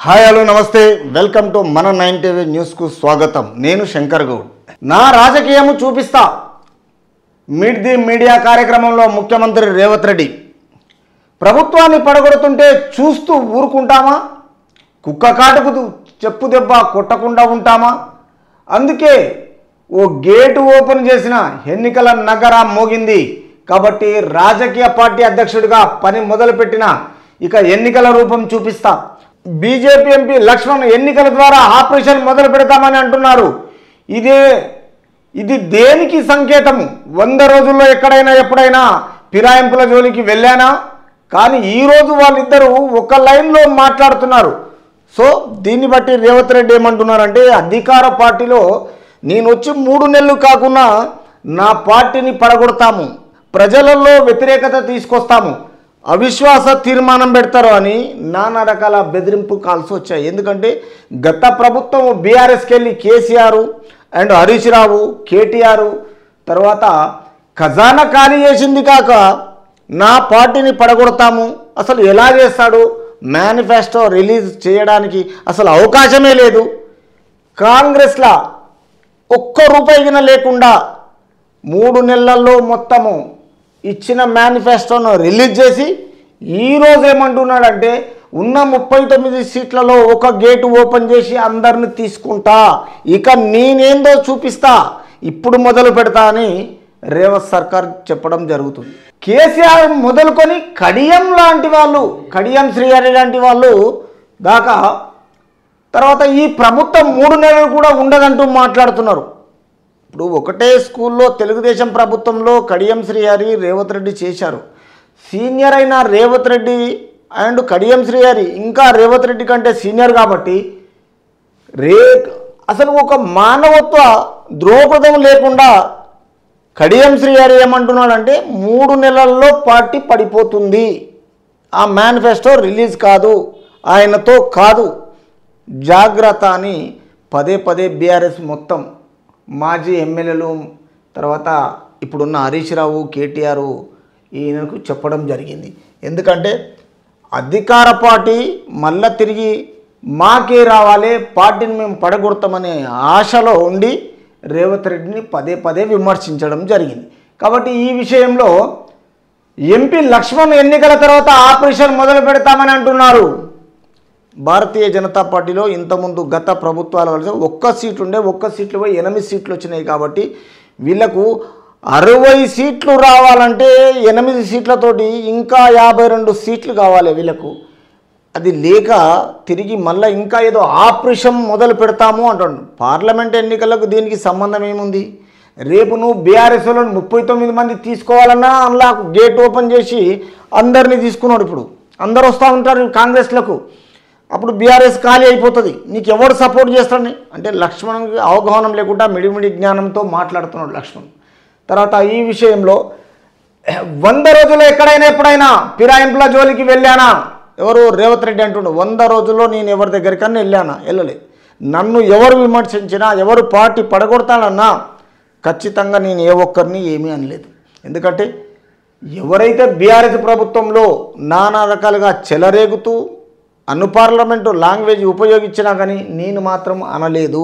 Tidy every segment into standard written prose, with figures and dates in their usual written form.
Hi hello నమస్తే welcome to మన 9 TV న్యూస్కు స్వాగతం. నేను శంకర్ గౌడ్. నా రాజకీయము చూపిస్తా మీట్ ది మీడియా కార్యక్రమంలో ముఖ్యమంత్రి రేవంత్ రెడ్డి ప్రభుత్వాన్ని పడగొడుతుంటే చూస్తూ ఊరుకుంటామా? కుక్క కాటుకు చెప్పు దెబ్బ కొట్టకుండా ఉంటామా? అందుకే ఓ గేటు ఓపెన్ చేసిన ఎన్నికల నగరం మోగింది. కాబట్టి రాజకీయ పార్టీ అధ్యక్షుడిగా పని మొదలుపెట్టిన ఇక ఎన్నికల రూపం చూపిస్తా. బీజేపీ ఎంపీ లక్ష్మణ్ ఎన్నికల ద్వారా ఆపరేషన్ మొదలు పెడతామని అంటున్నారు. ఇది దేనికి సంకేతము? 100 రోజుల్లో ఎక్కడైనా ఎప్పుడైనా ఫిరాయింపుల జోలికి వెళ్ళానా? కానీ ఈరోజు వాళ్ళిద్దరూ ఒక లైన్లో మాట్లాడుతున్నారు. సో దీన్ని బట్టి రేవంత్ రెడ్డి ఏమంటున్నారంటే, అధికార పార్టీలో నేను వచ్చి 3 నెలలు కాకుండా నా పార్టీని పడగొడతాము, ప్రజలలో వ్యతిరేకత తీసుకొస్తాము, అవిశ్వాస తీర్మానం పెడతారు అని నానా రకాల బెదిరింపు కాల్స్ వచ్చాయి. ఎందుకంటే గత ప్రభుత్వం బీఆర్ఎస్కి వెళ్ళి కేసీఆర్ అండ్ హరీష్ రావు, కేటీఆర్ తర్వాత ఖజానా ఖాళీ చేసింది కాక నా పార్టీని పడగొడతాము, అసలు ఎలా చేస్తాడు, మేనిఫెస్టో రిలీజ్ చేయడానికి అసలు అవకాశమే లేదు, కాంగ్రెస్లో ₹1 లేకుండా 3 నెలల్లో మొత్తము ఇచ్చిన మేనిఫెస్టోను రిలీజ్ చేసి ఈరోజు ఏమంటున్నాడంటే ఉన్న 39 సీట్లలో ఒక గేటు ఓపెన్ చేసి అందరిని తీసుకుంటా, ఇక నేనేందో చూపిస్తా, ఇప్పుడు మొదలు పెడతా అని రేవంత్ సర్కార్ చెప్పడం జరుగుతుంది. కేసీఆర్ మొదలుకొని కడియం లాంటి వాళ్ళు, కడియం శ్రీహరి లాంటి వాళ్ళు దాకా తర్వాత ఈ ప్రభుత్వం 3 నెలలు కూడా ఉండదంటూ మాట్లాడుతున్నారు. ఇప్పుడు ఒకటే స్కూల్లో తెలుగుదేశం ప్రభుత్వంలో కడియం శ్రీహరి, రేవంత్ రెడ్డి చేశారు. సీనియర్ అయిన రేవంత్ రెడ్డి అండ్ కడియం శ్రీహరి ఇంకా రేవంత్ రెడ్డి కంటే సీనియర్ కాబట్టి అసలు ఒక మానవత్వ ద్రోహదం లేకుండా కడియం శ్రీహరి ఏమంటున్నాడంటే 3 నెలల్లో పార్టీ పడిపోతుంది, ఆ మేనిఫెస్టో రిలీజ్ కాదు, ఆయనతో కాదు, జాగ్రత్త అని పదే బీఆర్ఎస్ మొత్తం మాజీ ఎమ్మెల్యేలు తర్వాత ఇప్పుడున్న హరీష్ రావు, కేటీఆర్ ఈయనకు చెప్పడం జరిగింది. ఎందుకంటే అధికార పార్టీ మళ్ళా తిరిగి మాకే రావాలి, పార్టీని మేము పడగొడతామనే ఆశలో ఉండి రేవంత్ రెడ్డిని పదే విమర్శించడం జరిగింది. కాబట్టి ఈ విషయంలో ఎంపీ లక్ష్మణ్ ఎన్నికల తర్వాత ఆపరేషన్ మొదలు పెడతామని అంటున్నారు. భారతీయ జనతా పార్టీలో ఇంతకుముందు గత ప్రభుత్వాల వల్ల 1 సీటు ఉండే, 1 సీట్లు పోయి 8 సీట్లు వచ్చినాయి. కాబట్టి వీళ్ళకు 60 సీట్లు రావాలంటే 8 సీట్లతోటి ఇంకా 52 సీట్లు కావాలి వీళ్ళకు. అది లేక తిరిగి మళ్ళీ ఇంకా ఏదో ఆపరేషన్ మొదలు పెడతాము అంటాడు. పార్లమెంట్ ఎన్నికలకు దీనికి సంబంధం ఏముంది? రేపు నువ్వు బీఆర్ఎస్లో 39 మంది తీసుకోవాలన్నా అందులో గేట్ ఓపెన్ చేసి అందరినీ తీసుకున్నాడు. ఇప్పుడు అందరు వస్తూ ఉంటారు కాంగ్రెస్లకు, అప్పుడు బీఆర్ఎస్ ఖాళీ అయిపోతుంది. నీకు ఎవరు సపోర్ట్ చేస్తాడని అంటే లక్ష్మణ్కి అవగాహన లేకుండా మిడిమిడి జ్ఞానంతో మాట్లాడుతున్నాడు లక్ష్మణ్. తర్వాత ఈ విషయంలో 100 రోజుల్లో ఎక్కడైనా ఎప్పుడైనా ఫిరాయింపుల జోలికి వెళ్ళానా? ఎవరు? రేవంత్ రెడ్డి అంటుండు 100 రోజుల్లో నేను ఎవరి దగ్గరికన్నా వెళ్ళలేదు. నన్ను ఎవరు విమర్శించినా, ఎవరు పార్టీ పడగొడతానన్నా ఖచ్చితంగా నేను ఏ ఒక్కరిని ఏమీ అనలేదు. ఎందుకంటే ఎవరైతే బీఆర్ఎస్ ప్రభుత్వంలో నానా రకాలుగా చెలరేగుతూ పార్లమెంటు లాంగ్వేజ్ ఉపయోగించినా కానీ నేను మాత్రం అనలేదు.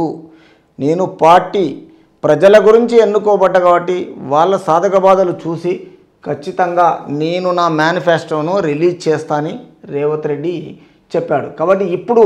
నేను పార్టీ ప్రజల గురించి ఎన్నుకోబడ్డ కాబట్టి వాళ్ళ సాధక బాధలు చూసి ఖచ్చితంగా నేను నా మేనిఫెస్టోను రిలీజ్ చేస్తానని రేవంత్ రెడ్డి చెప్పాడు. కాబట్టి ఇప్పుడు